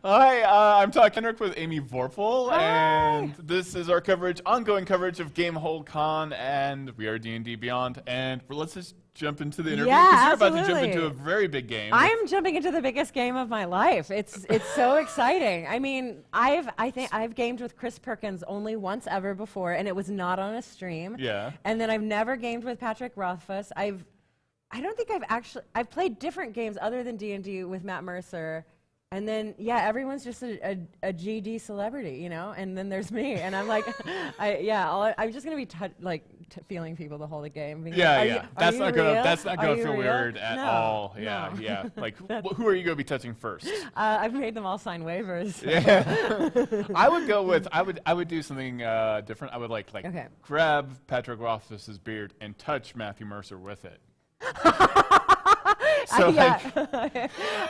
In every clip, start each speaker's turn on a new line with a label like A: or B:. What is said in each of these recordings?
A: Hi, I'm Todd Kendrick with Amy Vorphal, and this is our ongoing coverage of Gamehole Con, and we are D&D Beyond, and let's just jump into the interview, because you're about to jump into a very big game.
B: I'm jumping into the biggest game of my life. It's so exciting. I mean, I think I've gamed with Chris Perkins only once ever before, and it was not on a stream.
A: Yeah.
B: And then I've never gamed with Patrick Rothfuss. I don't think I've played different games other than D&D with Matt Mercer. And then, yeah, everyone's just a GD celebrity, you know? And then there's me, and I'm like, I'm just gonna be feeling people the whole game.
A: That's not gonna feel
B: real?
A: weird at all.
B: No.
A: Yeah. Like, who are you gonna be touching first?
B: I've made them all sign waivers. So.
A: Yeah. I would do something different. I would grab Patrick Rothfuss's beard and touch Matthew Mercer with it. So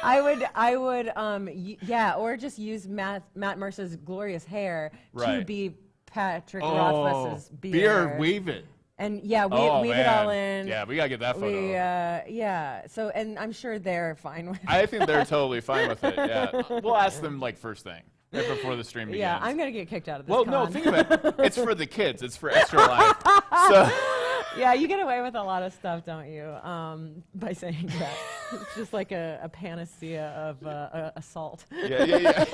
B: I would, or just use Matt Mercer's glorious hair to be Patrick Rothfuss's beard.
A: Weave it.
B: And weave it all in.
A: Yeah, we gotta get that photo.
B: So, and I'm sure they're fine with it.
A: I think they're totally fine with it. Yeah, we'll ask them first thing. Right before the stream begins.
B: Yeah, I'm gonna get kicked out of this.
A: Well, no, think of it. It's for the kids. It's for extra life. So.
B: Yeah, you get away with a lot of stuff, don't you? By saying that, it's just like a panacea of assault.
A: Yeah.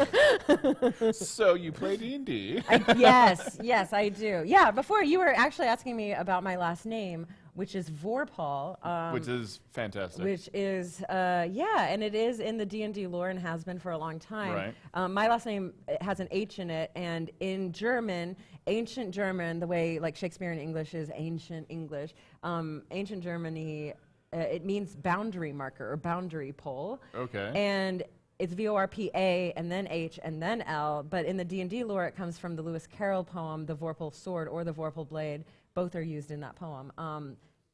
A: So you play D&D?
B: Yes, I do. Yeah, before you were actually asking me about my last name, which is Vorphal.
A: Which is fantastic.
B: Which is, and it is in the D&D lore and has been for a long time.
A: Right.
B: My last name has an H in it, and in German, ancient German, the way Shakespeare in English is ancient English, ancient Germany, it means boundary marker or boundary pole.
A: Okay.
B: And it's VORPA and then H and then L, but in the D&D lore it comes from the Lewis Carroll poem, The Vorpal Sword or The Vorpal Blade. Both are used in that poem.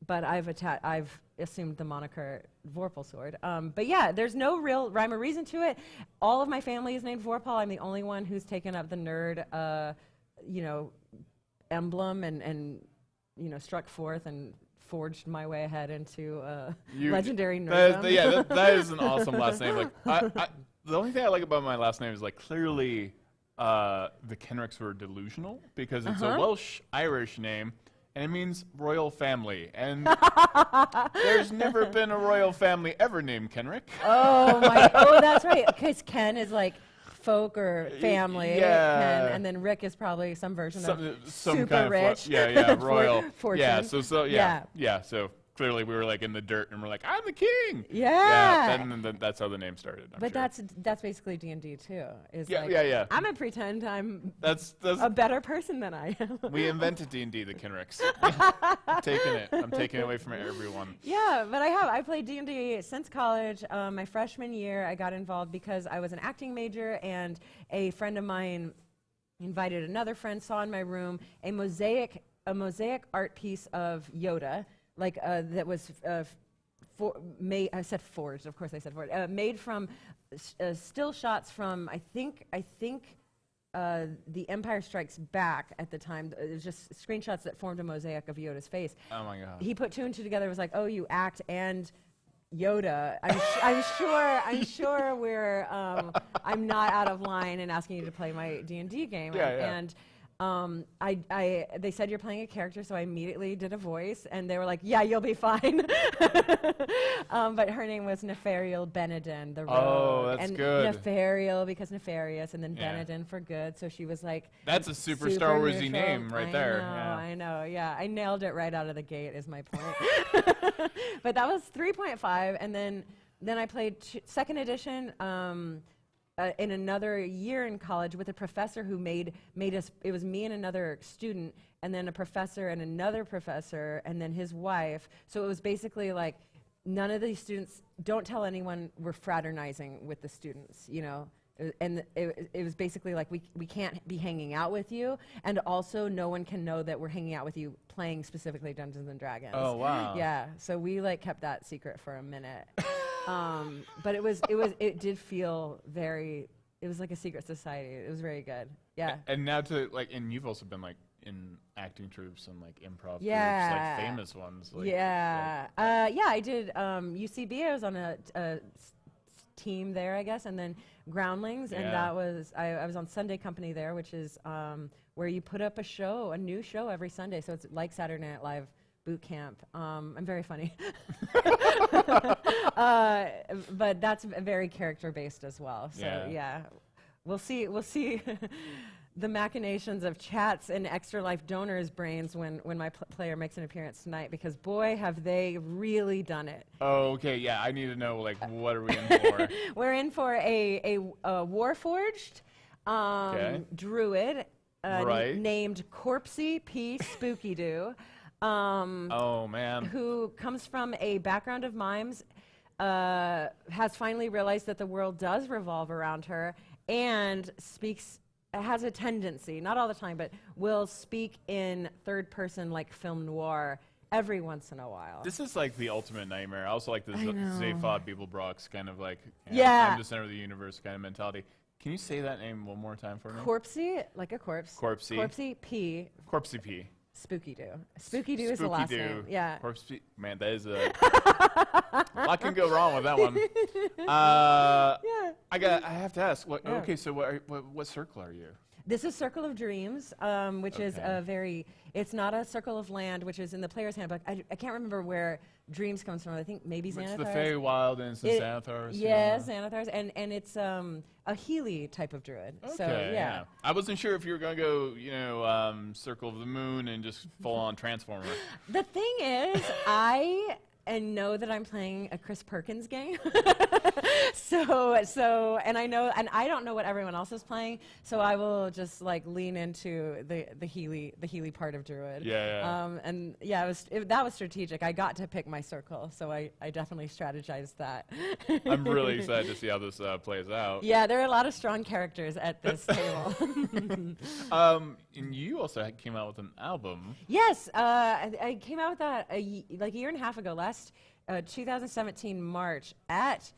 B: But I've assumed the moniker Vorpal Sword. But yeah, there's no real rhyme or reason to it. All of my family is named Vorpal. I'm the only one who's taken up the nerd, emblem and struck forth and forged my way ahead into legendary nerdom.
A: That is an awesome last name. The only thing I like about my last name is clearly the Kenricks were delusional because it's a Welsh-Irish name. And it means royal family. And there's never been a royal family ever named Kenrick.
B: Oh, that's right. Because Ken is folk or family.
A: Yeah.
B: Ken, and then Rick is probably some version of
A: some
B: super
A: kind of
B: rich.
A: Royal.
B: Fortune.
A: Yeah, so clearly we were in the dirt and we're I'm the king.
B: Yeah.
A: And that's how the name started.
B: But that's basically D&D too.
A: Yeah.
B: I'm gonna pretend I'm
A: that's
B: a better person than I am.
A: We invented D&D, the Kenricks. I'm taking it away from everyone.
B: Yeah, but I played D&D since college. My freshman year I got involved because I was an acting major and a friend of mine invited another friend, saw in my room a mosaic art piece of Yoda. That was made. I said forged. Of course, I said forged. Made from still shots from I think The Empire Strikes Back at the time. It was just screenshots that formed a mosaic of Yoda's face.
A: Oh my God!
B: He put two and two together. Was oh, you act and Yoda. I'm sure we're. I'm not out of line in asking you to play my D&D game. And they said you're playing a character, so I immediately did a voice, and they were like, "Yeah, you'll be fine." But her name was Nefarial Benedin, the rogue.
A: Oh, that's good.
B: Nefarial because nefarious, and then Benedin for good. So she was
A: that's a super Star Warsy name right there.
B: I know. Yeah, I nailed it right out of the gate. Is my point. But that was 3.5, and then I played second edition. In another year in college with a professor who made us, it was me and another student, and then a professor and another professor, and then his wife. So it was basically none of these students, don't tell anyone we're fraternizing with the students, And it was basically we can't be hanging out with you, and also no one can know that we're hanging out with you playing specifically Dungeons and Dragons.
A: Oh, wow.
B: Yeah, so we kept that secret for a minute. But it did feel very, it was like a secret society. It was very good. Yeah.
A: And now and you've also been in acting troupes and improv groups, famous ones.
B: I did UCB. I was on a team there, I guess, and then Groundlings, and that was I was on Sunday Company there, which is where you put up a new show every Sunday. So it's like Saturday Night Live boot camp. I'm very funny, but that's very character based as well. So we'll see. The machinations of chats and Extra Life donors' brains when my player makes an appearance tonight, because boy, have they really done it.
A: Oh, okay, yeah, I need to know, like, what are we in for?
B: We're in for a Warforged druid named Corpsey P. Spooky Doo.
A: Oh, man.
B: Who comes from a background of mimes, has finally realized that the world does revolve around her, and has a tendency, not all the time, but will speak in third person like film noir every once in a while.
A: This is like the ultimate nightmare. I also like the Zaphod Beeblebrox kind of like, I'm the center of the universe kind of mentality. Can you say that name one more time for me?
B: Corpsey, like a corpse. Corpsey P.
A: Corpsey P.
B: Spooky Doo. Spooky Doo is the last name. Yeah.
A: Corpsey. Man, that is a lot can go wrong with that one. I have to ask. Okay, so what circle are you?
B: This is Circle of Dreams, which is it's not a Circle of Land, which is in the player's handbook. I can't remember where Dreams comes from. I think maybe Xanathars.
A: It's the Feywild and it's the Xanathars.
B: Yes, Xanathars, and it's a Healy type of druid.
A: Okay,
B: so, yeah.
A: I wasn't sure if you were going to go, Circle of the Moon and just full on Transformer.
B: The thing is, I know that I'm playing a Chris Perkins game. And I know, and I don't know what everyone else is playing, so I will just like lean into the Healy part of druid. That was strategic. I got to pick my circle, so I definitely strategized that.
A: I'm really excited to see how this plays out.
B: Yeah, there are a lot of strong characters at this table.
A: And you also came out with an album.
B: Yes, I came out with that a year and a half ago, 2017 March at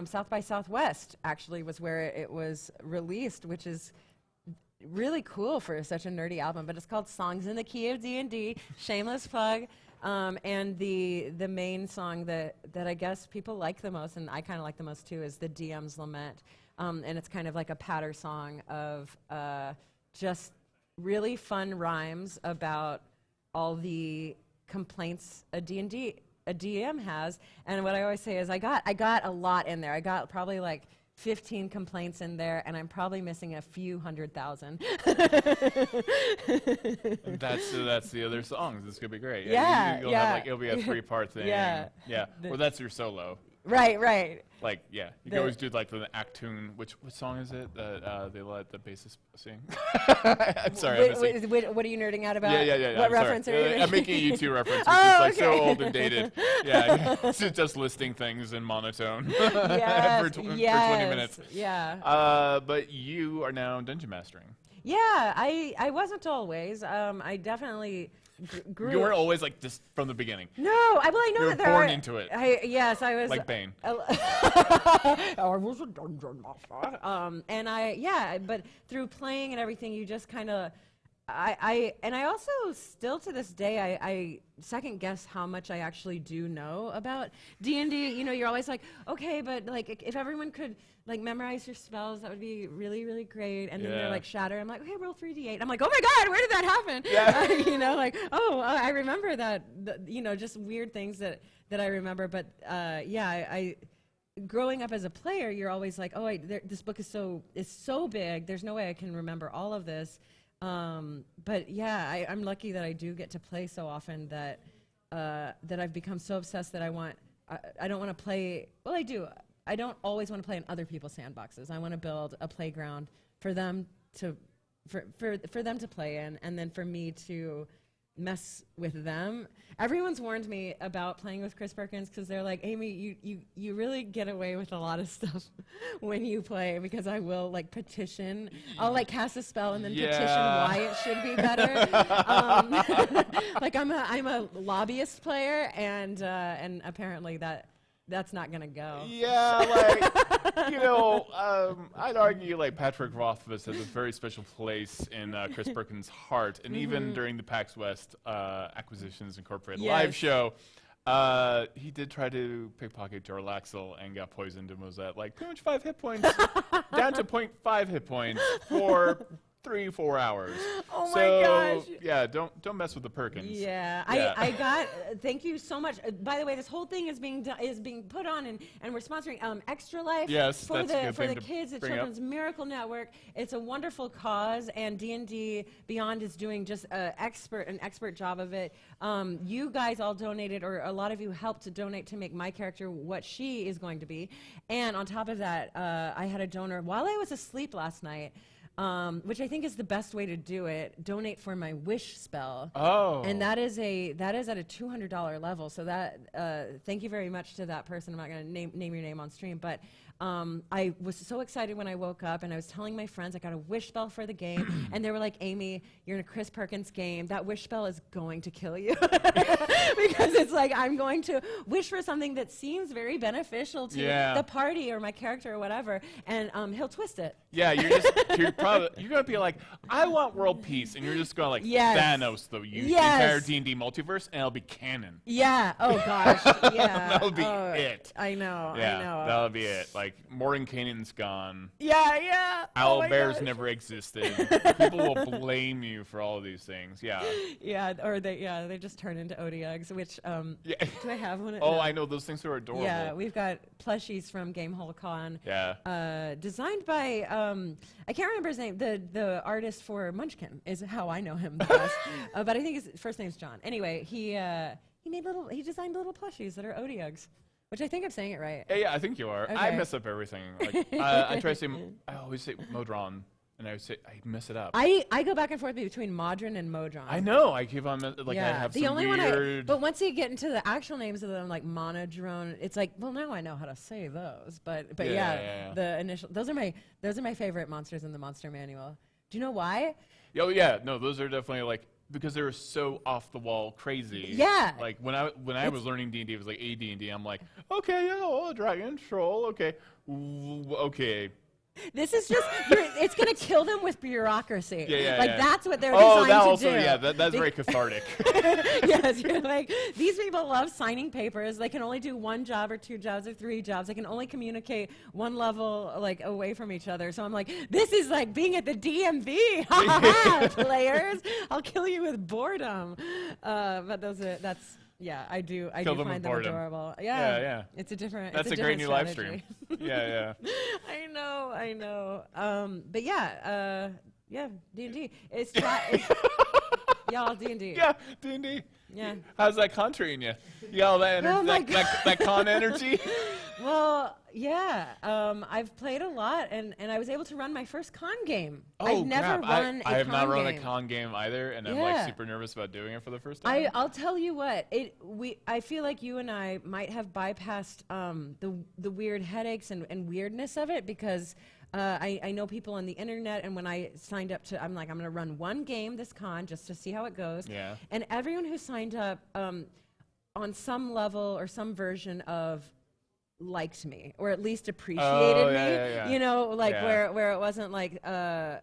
B: South by Southwest. Actually, was where it was released, which is really cool for such a nerdy album. But it's called "Songs in the Key of D&D." Shameless plug. And the main song that I guess people like the most, and I kind of like the most too, is the DM's Lament. And it's kind of like a patter song of just really fun rhymes about all the complaints a DM has. And what I always say is I got a lot in there. I got probably like 15 complaints in there, and I'm probably missing a few 100,000.
A: That's the other songs. This could be great.
B: You'll
A: have like, it'll be a 3-part thing.
B: Yeah.
A: Well, that's your solo.
B: Right.
A: Like, you can always do like the act tune. Which song is it that they let the bassist sing? I'm sorry.
B: What are you nerding out about?
A: Yeah.
B: What reference are you?
A: I'm making a U2 reference, which is like so old and dated. It's just listing things in monotone for 20 minutes.
B: Yeah.
A: But you are now dungeon mastering.
B: Yeah, I wasn't always. I definitely grew.
A: You weren't always like this from the beginning.
B: No, I know
A: you were
B: that there
A: born
B: are,
A: into it.
B: Yes, I was
A: like Bane.
B: I was a dungeon master. But through playing and everything, you just kind of. I also still to this day I second guess how much I actually do know about D&D. You're always like, okay, but like if everyone could like memorize your spells, that would be really, really great. And then they're like shatter. I'm like, okay, roll 3d8. I'm like, oh my god, where did that happen? I remember that. Just weird things that I remember. But I growing up as a player, you're always like, oh, this book is so big. There's no way I can remember all of this. But yeah, I'm lucky that I do get to play so often that I've become so obsessed that I don't want to play. Well, I do. I don't always want to play in other people's sandboxes. I want to build a playground for them to play in, and then for me to mess with them. Everyone's warned me about playing with Chris Perkins because they're like, Amy, you really get away with a lot of stuff when you play, because I will like petition. I'll like cast a spell and then petition why it should be better. Like I'm a lobbyist player, and apparently that's not gonna go.
A: Yeah, like I'd argue like Patrick Rothfuss has a very special place in Chris Perkins' heart, and even during the PAX West Acquisitions Incorporated live show, He did try to pickpocket Jarlaxle and got poisoned and was at like pretty much 5 hit points, down to 0.5 hit points for 3-4 hours.
B: Oh
A: so,
B: my gosh.
A: Yeah, don't mess with the Perkins.
B: Yeah,
A: Yeah.
B: I got. Thank you so much. By the way, this whole thing is being put on, and we're sponsoring Extra Life
A: Yes,
B: for
A: that's a good
B: the
A: thing to
B: kids at
A: bring up.
B: Children's Miracle Network. It's a wonderful cause, and D&D Beyond is doing just an expert job of it. You guys all donated, or a lot of you helped to donate to make my character what she is going to be, and on top of that, I had a donor while I was asleep last night. Which I think is the best way to do it. Donate for my wish spell.
A: Oh.
B: And that is at a $200 level. So that thank you very much to that person. I'm not going to name your name on stream, but I was so excited when I woke up, and I was telling my friends I got a wish spell for the game, and they were like, "Amy, you're in a Chris Perkins game. That wish spell is going to kill you," because it's like I'm going to wish for something that seems very beneficial to the party or my character or whatever, and he'll twist it.
A: Yeah, you're gonna be like, I want world peace, and you're just gonna like Thanos the entire D&D multiverse, and it'll be canon.
B: Yeah. Oh gosh. Yeah.
A: That'll be it.
B: I know.
A: Yeah,
B: I know.
A: that'll be it. Like Morgan Canaan's gone.
B: Yeah. Yeah.
A: Owl bears never existed. People will blame you for all of these things. Yeah.
B: Yeah. Or they just turn into Odiugs, which do I have one?
A: Oh, I know, those things are adorable.
B: Yeah, we've got plushies from Gamehole Con.
A: Yeah.
B: Designed by I can't remember his name. The artist for Munchkin is how I know him the best. But I think his first name's John. Anyway, he designed little plushies that are Odiugs, which I think I'm saying it right.
A: Yeah, I think you are.
B: Okay.
A: I mess up everything. Like I try to say, I always say Modron, and I mess it up.
B: I go back and forth between Modron and Modron.
A: I know. I keep on I have
B: the
A: some
B: only
A: weird.
B: but once you get into the actual names of them, like Monodrone, it's like, well, now I know how to say those. But
A: Yeah.
B: the initial those are my favorite monsters in the Monster Manual. Do you know why?
A: Oh yeah, no, those are definitely like, because they were so off the wall crazy.
B: Yeah.
A: Like when I was learning D&D, it was like AD&D. I'm like, okay, yeah, well, dragon troll, okay, okay.
B: This is just, it's going to kill them with bureaucracy.
A: Yeah.
B: That's what they're designed
A: that
B: to
A: also,
B: do.
A: yeah, that's very cathartic.
B: Yes, you're like, these people love signing papers. They can only do one job or 2 jobs or 3 jobs. They can only communicate one level like away from each other. So I'm like, this is like being at the DMV. Ha ha, players. I'll kill you with boredom. But that's. Yeah, I do find them adorable.
A: Yeah.
B: It's a different.
A: That's
B: it's
A: a great new live
B: strategy.
A: stream. Yeah.
B: I know. But D&D. It's y'all D&D.
A: Yeah, D&D.
B: Yeah.
A: How's that con treating you? You got all that energy, that con energy?
B: Well, yeah. I've played a lot, and I was able to run my first con game.
A: Oh,
B: I've never
A: crap.
B: run
A: I have not run
B: game.
A: a con game either, and I'm like super nervous about doing it for the first time.
B: I'll tell you what. I feel like you and I might have bypassed the weird headaches and weirdness of it, because I know people on the internet, and when I signed up I'm like, I'm going to run one game this con just to see how it goes.
A: Yeah.
B: And everyone who signed up on some level or some version of liked me, or at least appreciated me.
A: Yeah.
B: You know, like where it wasn't like no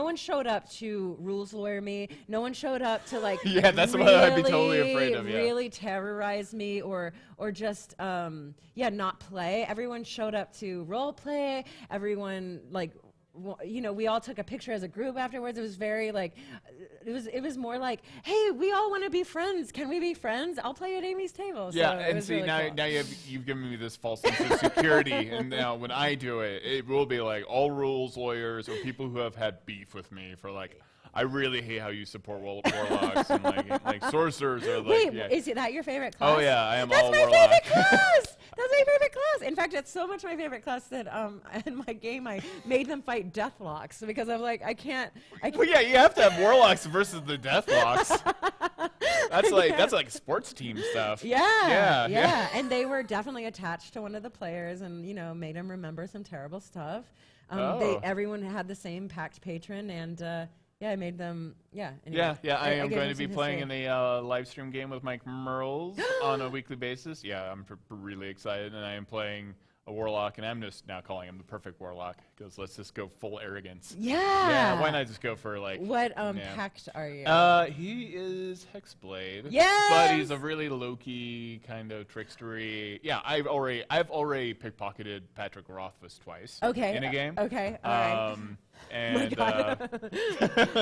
B: one showed up to rules lawyer me. No one showed up to like
A: that's what I'd be totally afraid of.
B: Really terrorize me or just not play. Everyone showed up to role play. Everyone we all took a picture as a group afterwards. It was very like, it was more like, hey, we all want to be friends. Can we be friends? I'll play at Amy's table.
A: Yeah,
B: so
A: and see, really now you've given me this false sense of security, and now when I do it, it will be like all rules lawyers or people who have had beef with me for like, I really hate how you support warlocks and like sorcerers are like.
B: Wait, is that your favorite class?
A: Oh yeah, I am
B: That's
A: all
B: my
A: warlock.
B: favorite class. That's my favorite class. In fact, it's so much my favorite class that in my game I made them fight deathlocks, because I'm like, I can't.
A: Well, yeah, you have to have warlocks versus the deathlocks. That's like sports team stuff.
B: Yeah. And they were definitely attached to one of the players, and made him remember some terrible stuff. Everyone had the same pact patron, and. I made them. Anyway,
A: I am going to be playing in a live stream game with Mike Merles on a weekly basis. Yeah, I'm really excited, and I am playing a warlock, and I'm just now calling him the perfect warlock because let's just go full arrogance.
B: Yeah.
A: Yeah. Why not just go for like?
B: What pact are you?
A: He is Hexblade.
B: Yes!
A: But he's a really low-key kind of trickstery. Yeah, I've already pickpocketed Patrick Rothfuss twice.
B: Okay.
A: In a game.
B: Okay. All right.
A: And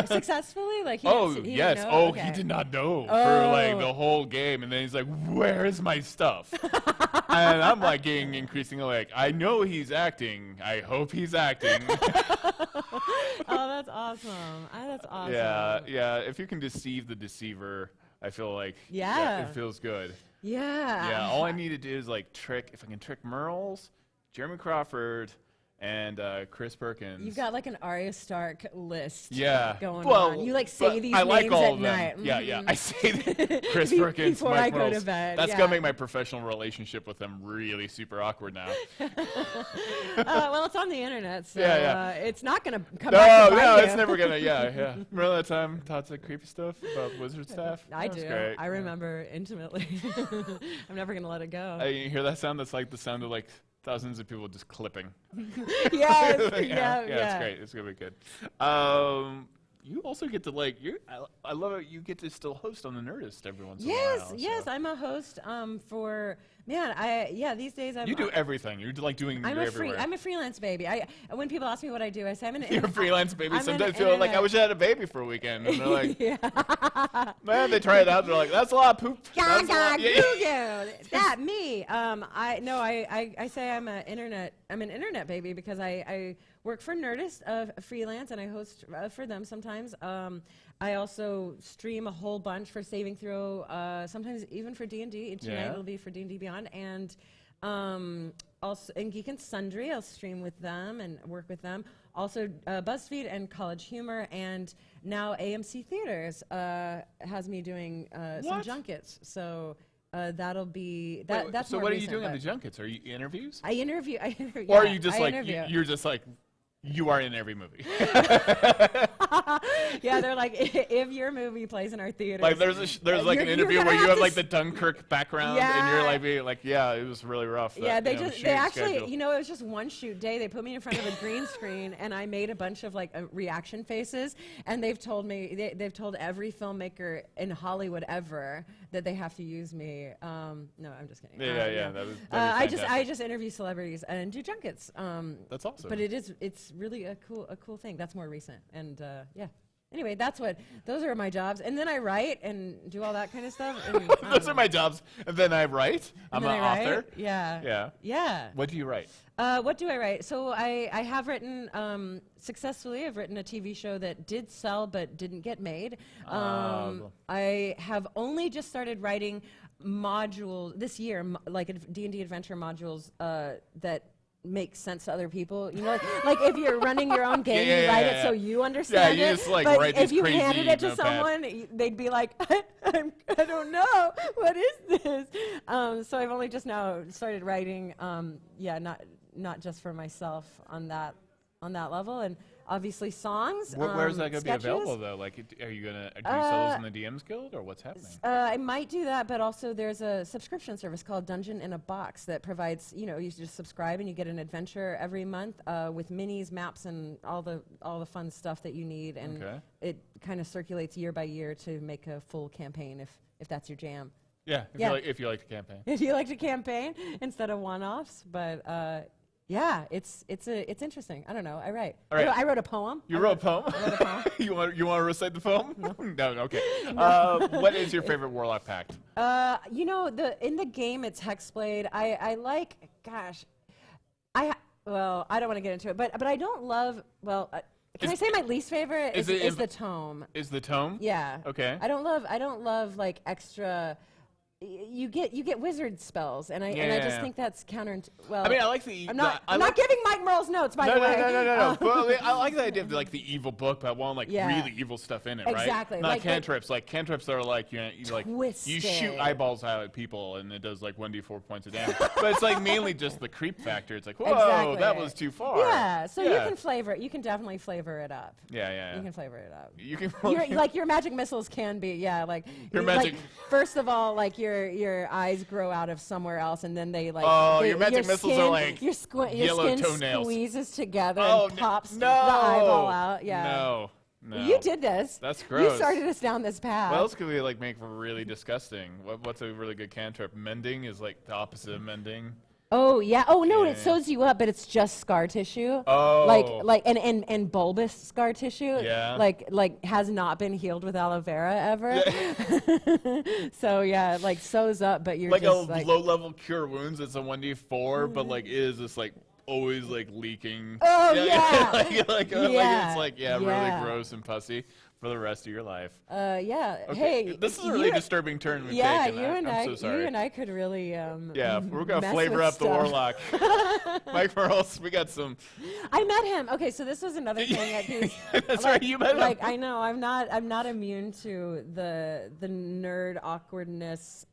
B: successfully, like he
A: yes.
B: didn't know?
A: Oh,
B: Okay.
A: he did not know for like the whole game, and then he's like, "Where's my stuff?" And I'm like getting increasingly like, "I know he's acting. I hope he's acting."
B: Oh, that's awesome. That's awesome.
A: Yeah. If you can deceive the deceiver, I feel like it feels good.
B: Yeah.
A: Yeah. All I need to do is like if I can trick Merles, Jeremy Crawford, and Chris Perkins.
B: You've got like an Arya Stark list going
A: well,
B: on. You like say these
A: I
B: names
A: like all
B: at
A: of them.
B: night.
A: Yeah. I say Chris Perkins,
B: before
A: Mike
B: I go
A: Merles.
B: to bed.
A: That's gonna make my professional relationship with them really super awkward now.
B: Well, it's on the internet, so it's not gonna come
A: No,
B: back to bite you.
A: it's never gonna. Yeah. Remember that time Todd said creepy stuff about wizard staff?
B: I
A: That was
B: do.
A: great.
B: I remember intimately. I'm never gonna let it go.
A: You hear that sound? That's like the sound of like thousands of people just clipping.
B: Yes.
A: Yeah, it's great. It's gonna be good. You also get to like I love it. You get to still host on the Nerdist every once in a while.
B: Yes, I'm a host for these days
A: you do everything. You're like doing. Everywhere.
B: I'm a freelance baby. When people ask me what I do, I say I'm an.
A: You're a freelance baby. Sometimes people are like, I wish I had a baby for a weekend, and they're like, man, they try it out. They're like, that's a lot of poop. That me. I say I'm an internet baby because I work for Nerdist, freelance, and I host for them sometimes. I also stream a whole bunch for Saving Throw, sometimes even for D&D. Tonight it'll be for D&D Beyond. And also in Geek and Sundry, I'll stream with them and work with them. Also BuzzFeed and College Humor. And now AMC Theaters has me doing some junkets. So that'll be... that's so
B: more
A: what are you
B: recent,
A: doing at the junkets? Are you interviews?
B: I interview.
A: Or are you just like... You're just like... You are in every movie.
B: Yeah, they're like, if your movie plays in our theater,
A: like there's like an interview where you have like the Dunkirk background, and you're like being like, it was really rough.
B: Yeah, they actually, schedule. It was just one shoot day. They put me in front of a green screen, and I made a bunch of like reaction faces. And they've told me, they've told every filmmaker in Hollywood ever that they have to use me. No, I'm just kidding. I just interview celebrities and do junkets.
A: That's awesome.
B: But it's really a cool thing. That's more recent, and Anyway, those are my jobs, and then I write and do all that kind of stuff. And,
A: those are my jobs, and then I write. I'm an author.
B: Yeah.
A: What do you write?
B: What do I write? So I have written successfully. I've written a TV show that did sell but didn't get made. I have only just started writing modules this year, like D&D adventure modules that make sense to other people. Like if you're running your own game, you write it so you understand it.
A: Just, like,
B: but
A: write
B: if
A: these
B: you
A: crazy
B: handed it to
A: notepad.
B: someone, they'd be like, I don't know, what is this? So I've only just now started writing, not just for myself on that level, and obviously songs.
A: Where is that going to be
B: sketches.
A: Available though? Like, are you gonna do you sell those in the DMs Guild, or what's happening?
B: I might do that, but also there's a subscription service called Dungeon in a Box that provides, you just subscribe and you get an adventure every month with minis, maps, and all the fun stuff that you need, and it kind of circulates year by year to make a full campaign if that's your jam.
A: Yeah, if you like to campaign.
B: If you like to campaign instead of one-offs, but. Yeah, it's interesting. I don't know. I write.
A: All right.
B: I wrote a poem.
A: You wrote a poem?
B: I wrote a poem.
A: You want to recite the poem? No. Okay. What is your favorite Warlock pact?
B: In the game it's Hexblade. I like. Gosh, I don't want to get into it, but I don't love. Can I say my least favorite is the tome?
A: Is the tome?
B: Yeah.
A: Okay.
B: I don't love like extra. You get wizard spells, and I just think that's well.
A: I mean, I like the.
B: I'm not giving Mike Merle's notes, by the way.
A: No. But I like the idea of like the evil book, but I want really evil stuff in it, right?
B: Exactly.
A: Not cantrips. Like cantrips are like you shoot eyeballs out at people, and it does like 1d4 points of damage. But it's like mainly just the creep factor. It's like, whoa, that was too far.
B: Yeah. So you can flavor it. You can definitely flavor it up.
A: Yeah.
B: You can flavor it up.
A: You can.
B: Like your magic missiles can be like
A: your magic.
B: First of all, like your your eyes grow out of somewhere else, and then they like.
A: Oh, your magic missiles are like
B: your
A: yellow
B: skin
A: toenails.
B: Squeezes together and pops
A: no,
B: the eyeball out. Yeah.
A: No.
B: You did this.
A: That's gross.
B: You started us down this path.
A: What else could we like make really disgusting? What's a really good cantrip? Mending is like the opposite of mending.
B: Oh yeah. Oh no, it sews you up, but it's just scar tissue.
A: Oh.
B: Like and bulbous scar tissue.
A: Yeah.
B: Like has not been healed with aloe vera ever. So yeah, like sews up, but you're
A: like
B: just
A: a low level cure wounds. It's a 1d4, but like is this like always like leaking.
B: Oh yeah.
A: like it's like really gross and pussy for the rest of your life.
B: Yeah.
A: Okay.
B: Hey,
A: this is a really disturbing turn we've taken. I'm so sorry.
B: You and I could really
A: we're gonna flavor up the warlock. Mike Merles, we got some.
B: I met him. Okay, so this was another thing that he's.
A: That's right, you met him.
B: Like I know, I'm not immune to the nerd awkwardness.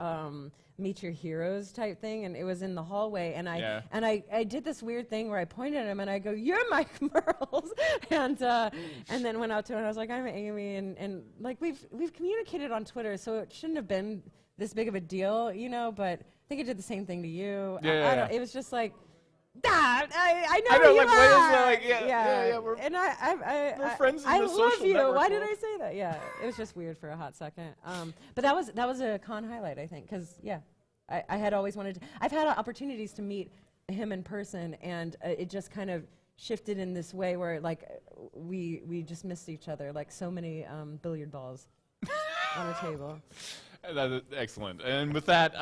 B: Meet your heroes type thing, and it was in the hallway, and I did this weird thing where I pointed at him and I go, "You're Mike Merles," and then went out to him and I was like, "I'm Amy," and like we've communicated on Twitter, so it shouldn't have been this big of a deal, you know. But I think I did the same thing to you. It was just like. I know you
A: like,
B: are.
A: What is that? Like, yeah.
B: We're
A: friends in
B: I
A: the
B: love
A: social
B: you.
A: network
B: Why did
A: world.
B: I say that? Yeah, it was just weird for a hot second. But that was a con highlight, I think, because I had always wanted to. I've had opportunities to meet him in person, and it just kind of shifted in this way where like we just missed each other like so many billiard balls on a table.
A: That is excellent. And with that,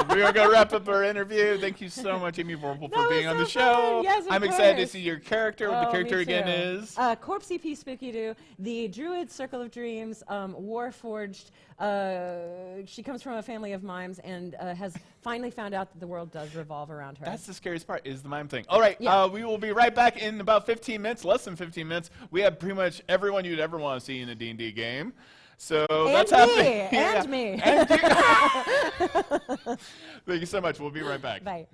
A: we are going to wrap up our interview. Thank you so much, Amy Vorphal, for being on the show.
B: Yes, of
A: I'm
B: course.
A: excited to see your character. What the character again is?
B: Corpse EP Spooky Doo, the Druid Circle of Dreams, Warforged. She comes from a family of mimes and has finally found out that the world does revolve around her.
A: That's the scariest part, is the mime thing. All right, we will be right back in about 15 minutes, less than 15 minutes. We have pretty much everyone you'd ever want to see in a D&D game. So that's happening.
B: And me.
A: Thank you so much. We'll be right back.
B: Bye.